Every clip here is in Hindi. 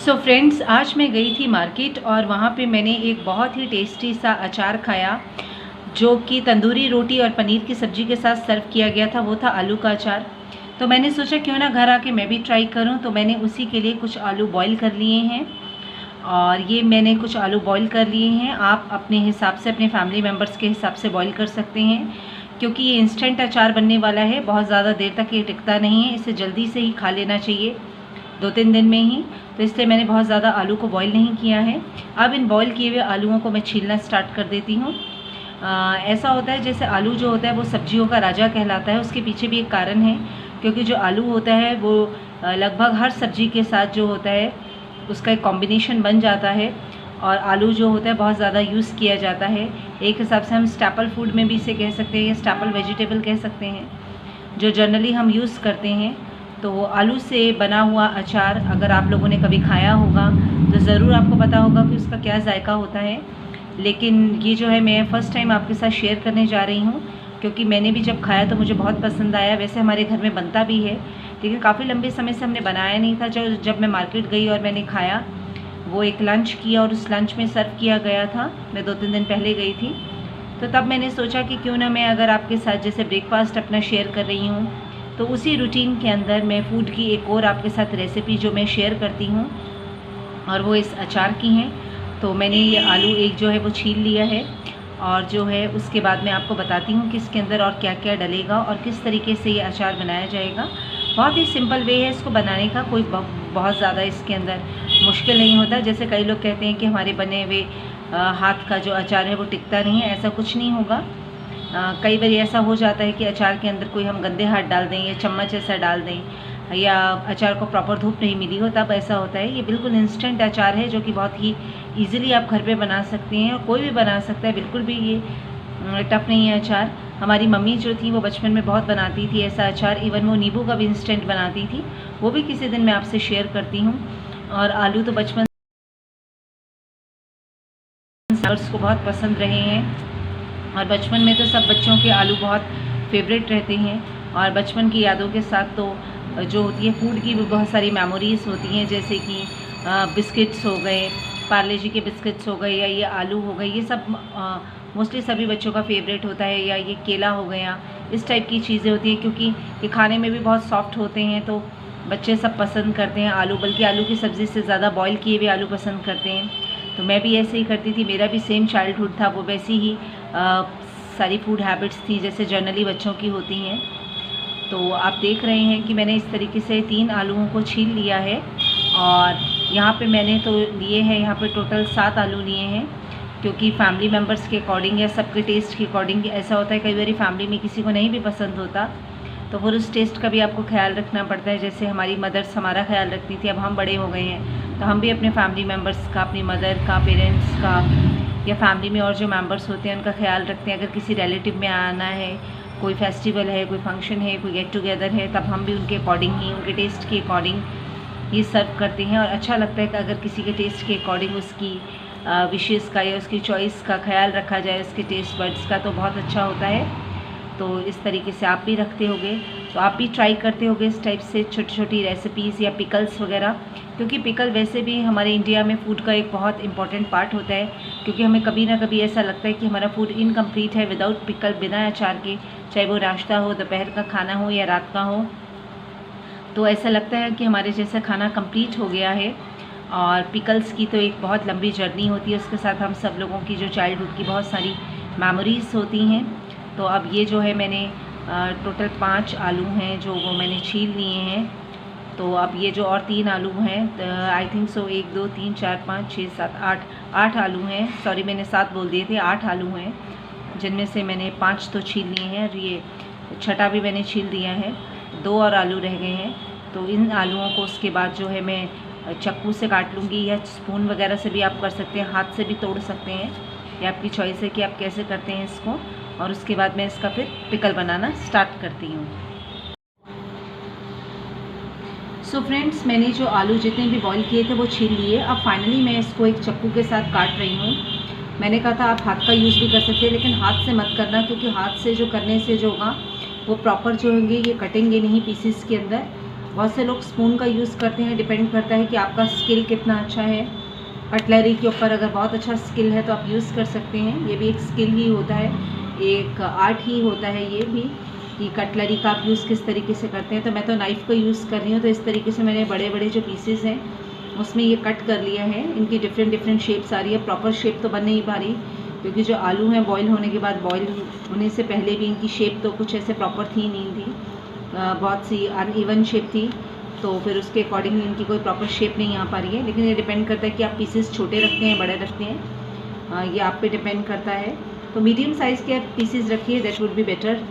सो फ्रेंड्स, आज मैं गई थी मार्केट और वहाँ पे मैंने एक बहुत ही टेस्टी सा अचार खाया जो कि तंदूरी रोटी और पनीर की सब्ज़ी के साथ सर्व किया गया था। वो था आलू का अचार। तो मैंने सोचा क्यों ना घर आके मैं भी ट्राई करूँ। तो मैंने उसी के लिए कुछ आलू बॉईल कर लिए हैं और ये मैंने कुछ आलू बॉईल कर लिए हैं। आप अपने हिसाब से, अपने फैमिली मेम्बर्स के हिसाब से बॉईल कर सकते हैं, क्योंकि ये इंस्टेंट अचार बनने वाला है। बहुत ज़्यादा देर तक ये टिकता नहीं है, इसे जल्दी से ही खा लेना चाहिए 2-3 दिन में ही। तो इसलिए मैंने बहुत ज़्यादा आलू को बॉईल नहीं किया है। अब इन बॉईल किए हुए आलूओं को मैं छीलना स्टार्ट कर देती हूँ। ऐसा होता है जैसे आलू जो होता है वो सब्जियों का राजा कहलाता है। उसके पीछे भी एक कारण है, क्योंकि जो आलू होता है वो लगभग हर सब्जी के साथ जो होता है उसका एक कॉम्बिनेशन बन जाता है। और आलू जो होता है बहुत ज़्यादा यूज़ किया जाता है। एक हिसाब से हम स्टैपल फूड में भी इसे कह सकते हैं या स्टैपल वेजिटेबल कह सकते हैं, जो जनरली हम यूज़ करते हैं। तो आलू से बना हुआ अचार अगर आप लोगों ने कभी खाया होगा तो ज़रूर आपको पता होगा कि उसका क्या जायका होता है। लेकिन ये जो है मैं फ़र्स्ट टाइम आपके साथ शेयर करने जा रही हूँ, क्योंकि मैंने भी जब खाया तो मुझे बहुत पसंद आया। वैसे हमारे घर में बनता भी है, लेकिन काफ़ी लंबे समय से हमने बनाया नहीं था। जब मैं मार्केट गई और मैंने खाया, वो एक लंच किया और उस लंच में सर्व किया गया था। मैं 2-3 दिन पहले गई थी, तो तब मैंने सोचा कि क्यों ना मैं अगर आपके साथ जैसे ब्रेकफास्ट अपना शेयर कर रही हूँ, तो उसी रूटीन के अंदर मैं फ़ूड की एक और आपके साथ रेसिपी जो मैं शेयर करती हूँ, और वो इस अचार की हैं। तो मैंने ये आलू एक जो है वो छील लिया है, और जो है उसके बाद मैं आपको बताती हूँ कि इसके अंदर और क्या क्या डलेगा और किस तरीके से ये अचार बनाया जाएगा। बहुत ही सिंपल वे है इसको बनाने का, कोई बहुत ज़्यादा इसके अंदर मुश्किल नहीं होता। जैसे कई लोग कहते हैं कि हमारे बने हुए हाथ का जो अचार है वो टिकता नहीं है, ऐसा कुछ नहीं होगा। कई बार ऐसा हो जाता है कि अचार के अंदर कोई हम गंदे हाथ डाल दें या चम्मच ऐसा डाल दें, या अचार को प्रॉपर धूप नहीं मिली हो, तब ऐसा होता है। ये बिल्कुल इंस्टेंट अचार है जो कि बहुत ही ईज़िली आप घर पे बना सकते हैं, और कोई भी बना सकता है। बिल्कुल भी ये टफ़ नहीं है अचार। हमारी मम्मी जो थी वो बचपन में बहुत बनाती थी ऐसा अचार। इवन वो नींबू का भी इंस्टेंट बनाती थी, वो भी किसी दिन मैं आपसे शेयर करती हूँ। और आलू तो बचपन को बहुत पसंद रहे हैं, और बचपन में तो सब बच्चों के आलू बहुत फेवरेट रहते हैं। और बचपन की यादों के साथ तो जो होती है फूड की भी बहुत सारी मेमोरीज़ होती हैं, जैसे कि बिस्किट्स हो गए, पार्ले जी के बिस्किट्स हो गए, या ये आलू हो गए। ये सब मोस्टली सभी बच्चों का फेवरेट होता है। या ये केला हो गया, इस टाइप की चीज़ें होती हैं, क्योंकि ये खाने में भी बहुत सॉफ्ट होते हैं, तो बच्चे सब पसंद करते हैं आलू। बल्कि आलू की सब्ज़ी से ज़्यादा बॉयल किए हुए आलू पसंद करते हैं। तो मैं भी ऐसे ही करती थी, मेरा भी सेम चाइल्डहुड था, वो वैसी ही सारी फूड हैबिट्स थी जैसे जनरली बच्चों की होती हैं। तो आप देख रहे हैं कि मैंने इस तरीके से 3 आलूओं को छील लिया है, और यहाँ पे मैंने तो लिए हैं, यहाँ पे टोटल 7 आलू लिए हैं, क्योंकि फैमिली मेम्बर्स के अकॉर्डिंग या सबके टेस्ट के अकॉर्डिंग ऐसा होता है। कई बार फैमिली में किसी को नहीं भी पसंद होता, तो फिर उस टेस्ट का भी आपको ख्याल रखना पड़ता है। जैसे हमारी मदर्स हमारा ख्याल रखती थी, अब हम बड़े हो गए हैं तो हम भी अपने फैमिली मेम्बर्स का, अपनी मदर का, पेरेंट्स का, या फैमिली में और जो मेंबर्स होते हैं उनका ख्याल रखते हैं। अगर किसी रिलेटिव में आना है, कोई फेस्टिवल है, कोई फंक्शन है, कोई गेट टुगेदर है, तब हम भी उनके अकॉर्डिंग ही, उनके टेस्ट के अकॉर्डिंग ये सर्व करते हैं। और अच्छा लगता है कि अगर किसी के टेस्ट के अकॉर्डिंग उसकी विशेज़ का या उसकी चॉइस का ख्याल रखा जाए, उसके टेस्ट बड्स का, तो बहुत अच्छा होता है। तो इस तरीके से आप भी रखते होगे, तो आप भी ट्राई करते होगे इस टाइप से छोटी छोटी रेसिपीज़ या पिकल्स वगैरह, क्योंकि पिकल वैसे भी हमारे इंडिया में फ़ूड का एक बहुत इंपॉर्टेंट पार्ट होता है। क्योंकि हमें कभी ना कभी ऐसा लगता है कि हमारा फूड इनकम्प्लीट है विदाउट पिकल, बिना अचार के, चाहे वो नाश्ता हो, दोपहर का खाना हो या रात का हो। तो ऐसा लगता है कि हमारे जैसा खाना कंप्लीट हो गया है। और पिकल्स की तो एक बहुत लंबी जर्नी होती है, उसके साथ हम सब लोगों की जो चाइल्डहुड की बहुत सारी मेमोरीज़ होती हैं। तो अब ये जो है मैंने टोटल 5 आलू हैं जो वो मैंने छील लिए हैं। तो अब ये जो और 3 आलू हैं, आई थिंक सो 1 2 3 4 5 6 7 8 आलू हैं। सॉरी, मैंने 7 बोल दिए थे, 8 आलू हैं, जिनमें से मैंने 5 तो छील लिए हैं, और ये छठा भी मैंने छील दिया है। 2 और आलू रह गए हैं। तो इन आलूओं को उसके बाद जो है मैं चाकू से काट लूँगी, या स्पून वगैरह से भी आप कर सकते हैं, हाथ से भी तोड़ सकते हैं, या आपकी चॉइस है कि आप कैसे करते हैं इसको। और उसके बाद मैं इसका फिर पिकल बनाना स्टार्ट करती हूँ। सो फ्रेंड्स, मैंने जो आलू जितने भी बॉईल किए थे वो छील लिए। अब फाइनली मैं इसको एक चाकू के साथ काट रही हूँ। मैंने कहा था आप हाथ का यूज़ भी कर सकते हैं, लेकिन हाथ से मत करना, क्योंकि हाथ से जो करने से जो होगा वो प्रॉपर जो होंगे ये कटेंगे नहीं पीसीस के अंदर। बहुत से लोग स्पून का यूज़ करते हैं, डिपेंड करता है कि आपका स्किल कितना अच्छा है। कटलरी के ऊपर अगर बहुत अच्छा स्किल है तो आप यूज़ कर सकते हैं। ये भी एक स्किल ही होता है, एक आर्ट ही होता है ये भी, कि कटलरी का आप यूज़ किस तरीके से करते हैं। तो मैं तो नाइफ़ को यूज़ कर रही हूँ। तो इस तरीके से मैंने बड़े बड़े जो पीसेस हैं उसमें ये कट कर लिया है। इनकी डिफरेंट डिफरेंट शेप्स आ रही है। प्रॉपर शेप तो बन नहीं पा रही क्योंकि जो आलू हैं बॉईल होने के बाद, बॉईल होने से पहले भी इनकी शेप तो कुछ ऐसे प्रॉपर थी नहीं थी, बहुत सी अनइवन शेप थी। तो फिर उसके अकॉर्डिंग इनकी कोई प्रॉपर शेप नहीं आ पा रही है। लेकिन ये डिपेंड करता है कि आप पीसेस छोटे रखते हैं, बड़े रखते हैं, ये आप पे डिपेंड करता है। तो मीडियम साइज़ के आप पीसेस रखिए, that would be better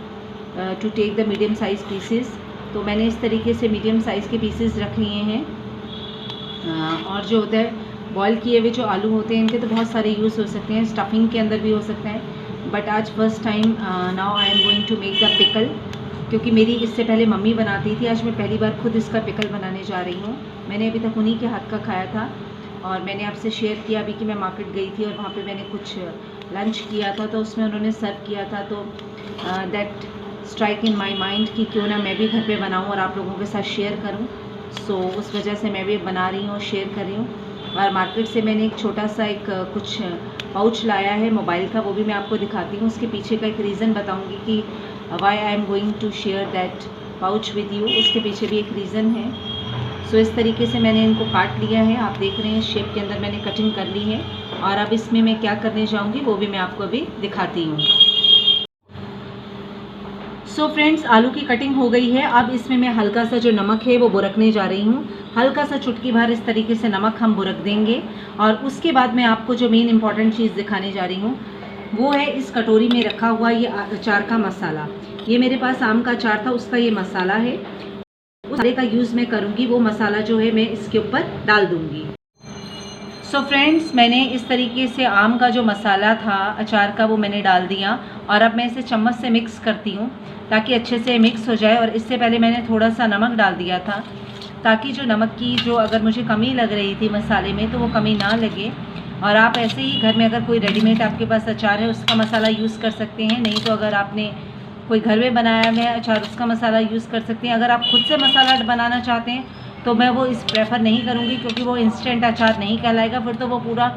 to take the medium size pieces. तो मैंने इस तरीके से मीडियम साइज़ के पीसेस रख लिए हैं। और जो होता है बॉयल किए हुए जो आलू होते हैं इनके तो बहुत सारे यूज़ हो सकते हैं, स्टफिंग के अंदर भी हो सकता है। बट आज first time now I am going to make the pickle, क्योंकि मेरी इससे पहले मम्मी बनाती थी। आज मैं पहली बार खुद इसका पिकल बनाने जा रही हूँ। मैंने अभी तक उन्हीं के हाथ का खाया था और मैंने आपसे शेयर किया अभी कि मैं मार्केट गई थी और वहाँ पे मैंने कुछ लंच किया था, तो उसमें उन्होंने सर्व किया था। तो that strike in my mind कि क्यों ना मैं भी घर पे बनाऊँ और आप लोगों के साथ शेयर करूँ। सो उस वजह से मैं भी बना रही हूँ और शेयर कर रही हूँ। और मार्केट से मैंने एक छोटा सा एक कुछ पाउच लाया है मोबाइल का, वो भी मैं आपको दिखाती हूँ। उसके पीछे का एक रीज़न बताऊँगी कि why I am going to share that pouch with you, उसके पीछे भी एक रीज़न है। सो इस तरीके से मैंने इनको काट लिया है, आप देख रहे हैं शेप के अंदर मैंने कटिंग कर ली है। और अब इसमें मैं क्या करने जाऊँगी वो भी मैं आपको अभी दिखाती हूँ। सो फ्रेंड्स, आलू की कटिंग हो गई है। अब इसमें मैं हल्का सा जो नमक है वो बुरकने जा रही हूँ। हल्का सा चुटकी भर इस तरीके से नमक हम बुरक देंगे। और उसके बाद मैं आपको जो मेन इंपॉर्टेंट चीज़ दिखाने जा रही हूँ वो है इस कटोरी में रखा हुआ ये अचार का मसाला। ये मेरे पास आम का अचार था, उसका ये मसाला है। उस मसाले का यूज़ मैं करूँगी, वो मसाला जो है मैं इसके ऊपर डाल दूँगी। सो फ्रेंड्स, मैंने इस तरीके से आम का जो मसाला था अचार का वो मैंने डाल दिया। और अब मैं इसे चम्मच से मिक्स करती हूँ ताकि अच्छे से मिक्स हो जाए। और इससे पहले मैंने थोड़ा सा नमक डाल दिया था ताकि जो नमक की जो अगर मुझे कमी लग रही थी मसाले में तो वो कमी ना लगे। और आप ऐसे ही घर में अगर कोई रेडीमेड आपके पास अचार है उसका मसाला यूज़ कर सकते हैं, नहीं तो अगर आपने कोई घर में बनाया है अचार उसका मसाला यूज़ कर सकते हैं। अगर आप खुद से मसाला बनाना चाहते हैं तो मैं वो इस प्रेफर नहीं करूँगी क्योंकि वो इंस्टेंट अचार नहीं कहलाएगा, फिर तो वो पूरा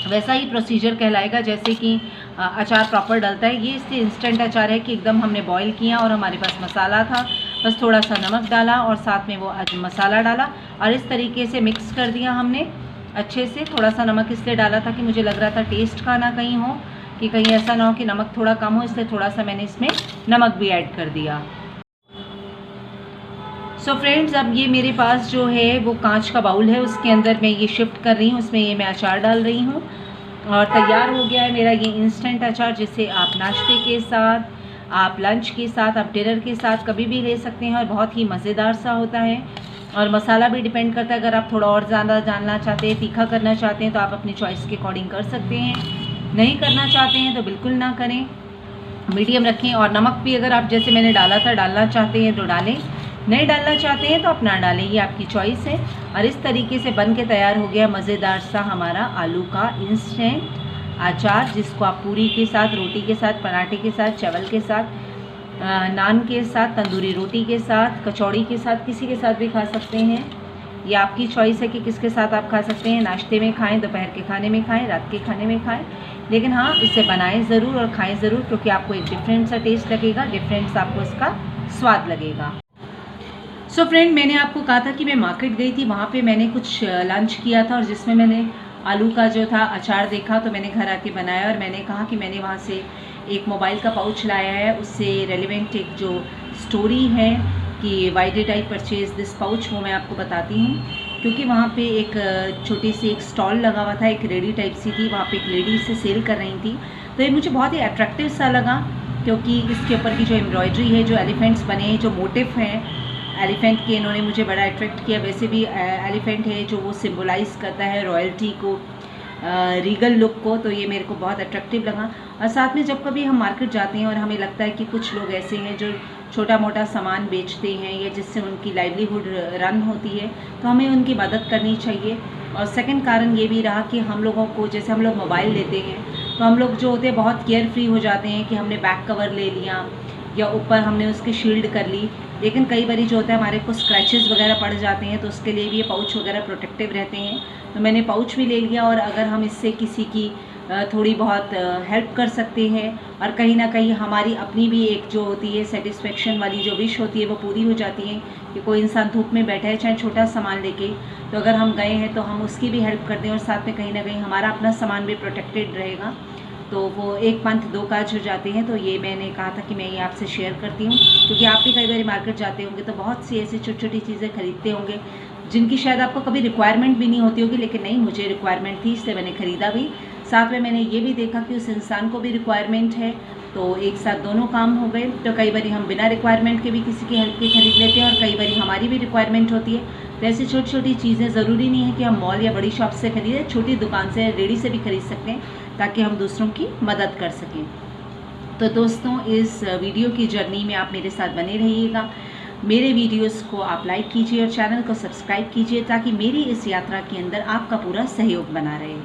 वैसा ही प्रोसीजर कहलाएगा जैसे कि अचार प्रॉपर डलता है। ये इससे इंस्टेंट अचार है कि एकदम हमने बॉईल किया और हमारे पास मसाला था, बस थोड़ा सा नमक डाला और साथ में वो मसाला डाला और इस तरीके से मिक्स कर दिया हमने अच्छे से। थोड़ा सा नमक इसलिए डाला था कि मुझे लग रहा था टेस्ट का ना कहीं हो कि कहीं ऐसा ना हो कि नमक थोड़ा कम हो, इसलिए थोड़ा सा मैंने इसमें नमक भी ऐड कर दिया। सो फ्रेंड्स, अब ये मेरे पास जो है वो कांच का बाउल है, उसके अंदर मैं ये शिफ्ट कर रही हूँ, उसमें ये मैं अचार डाल रही हूँ और तैयार हो गया है मेरा ये इंस्टेंट अचार, जिसे आप नाश्ते के साथ, आप लंच के साथ, आप डिनर के साथ कभी भी ले सकते हैं और बहुत ही मज़ेदार सा होता है। और मसाला भी डिपेंड करता है, अगर आप थोड़ा और ज़्यादा जानना चाहते हैं, तीखा करना चाहते हैं तो आप अपनी चॉइस के अकॉर्डिंग कर सकते हैं, नहीं करना चाहते हैं तो बिल्कुल ना करें, मीडियम रखें। और नमक भी अगर आप जैसे मैंने डाला था डालना चाहते हैं तो डालें, नहीं डालना चाहते हैं तो आप ना डालें, ये आपकी चॉइस है। और इस तरीके से बन के तैयार हो गया मज़ेदार सा हमारा आलू का इंस्टेंट अचार, जिसको आप पूरी के साथ, रोटी के साथ, पराठे के साथ, चावल के साथ, नान के साथ, तंदूरी रोटी के साथ, कचौड़ी के साथ, किसी के साथ भी खा सकते हैं। ये आपकी चॉइस है कि किसके साथ आप खा सकते हैं। नाश्ते में खाएं, दोपहर के खाने में खाएं, रात के खाने में खाएं, लेकिन हाँ इसे बनाएं ज़रूर और खाएं ज़रूर, क्योंकि आपको एक डिफरेंट सा टेस्ट लगेगा, डिफरेंट सा आपको इसका स्वाद लगेगा। सो फ्रेंड, मैंने आपको कहा था कि मैं मार्केट गई थी, वहाँ पे मैंने कुछ लंच किया था और जिसमें मैंने आलू का जो था अचार देखा तो मैंने घर आके बनाया। और मैंने कहा कि मैंने वहाँ से एक मोबाइल का पाउच लाया है, उससे रेलिवेंट एक जो स्टोरी है कि why did I purchase this pouch, वो मैं आपको बताती हूँ। क्योंकि वहाँ पे एक छोटी सी एक स्टॉल लगा हुआ था, एक रेडी टाइप सी थी, वहाँ पे एक लेडी इसे सेल कर रही थी, तो ये मुझे बहुत ही अट्रैक्टिव सा लगा क्योंकि इसके ऊपर की जो एम्ब्रॉयडरी है, जो एलिफेंट्स बने हैं, जो मोटिव हैं एलिफेंट के, इन्होंने मुझे बड़ा अट्रैक्ट किया। वैसे भी एलिफेंट है जो वो सिम्बलाइज़ करता है रॉयल्टी को, रीगल लुक को, तो ये मेरे को बहुत अट्रैक्टिव लगा। और साथ में जब कभी हम मार्केट जाते हैं और हमें लगता है कि कुछ लोग ऐसे हैं जो छोटा मोटा सामान बेचते हैं या जिससे उनकी लाइवलीहुड रन होती है, तो हमें उनकी मदद करनी चाहिए। और सेकंड कारण ये भी रहा कि हम लोगों को, जैसे हम लोग मोबाइल लेते हैं तो हम लोग जो होते हैं बहुत केयर फ्री हो जाते हैं कि हमने बैक कवर ले लिया या ऊपर हमने उसकी शील्ड कर ली। लेकिन कई बार जो होता है हमारे को स्क्रैचेस वगैरह पड़ जाते हैं, तो उसके लिए भी ये पाउच वगैरह प्रोटेक्टिव रहते हैं। तो मैंने पाउच भी ले लिया, और अगर हम इससे किसी की थोड़ी बहुत हेल्प कर सकते हैं, और कहीं ना कहीं हमारी अपनी भी एक जो होती है सेटिस्फेक्शन वाली जो विश होती है वो पूरी हो जाती है कि कोई इंसान धूप में बैठा है चाहे छोटा सामान लेके, तो अगर हम गए हैं तो हम उसकी भी हेल्प कर दें, और साथ में कहीं ना कहीं हमारा अपना सामान भी प्रोटेक्टेड रहेगा। तो वो एक पंथ दो काज हो जाते हैं। तो ये मैंने कहा था कि मैं ये आपसे शेयर करती हूँ, क्योंकि आप भी कई बार मार्केट जाते होंगे तो बहुत सी ऐसी छोटी छोटी चीज़ें खरीदते होंगे जिनकी शायद आपको कभी रिक्वायरमेंट भी नहीं होती होगी, लेकिन नहीं, मुझे रिक्वायरमेंट थी इसलिए मैंने ख़रीदा भी। साथ में मैंने ये भी देखा कि उस इंसान को भी रिक्वायरमेंट है, तो एक साथ दोनों काम हो गए। तो कई बार हम बिना रिक्वायरमेंट के भी किसी की हेल्प की खरीद लेते हैं, और कई बार हमारी भी रिक्वायरमेंट होती है। तो ऐसी छोटी छोटी चीज़ें ज़रूरी नहीं है कि हम मॉल या बड़ी शॉप से खरीदें, छोटी दुकान से, रेडी से भी खरीद सकते हैं, ताकि हम दूसरों की मदद कर सकें। तो दोस्तों, इस वीडियो की जर्नी में आप मेरे साथ बने रहिएगा। मेरे वीडियोस को आप लाइक कीजिए और चैनल को सब्सक्राइब कीजिए, ताकि मेरी इस यात्रा के अंदर आपका पूरा सहयोग बना रहे।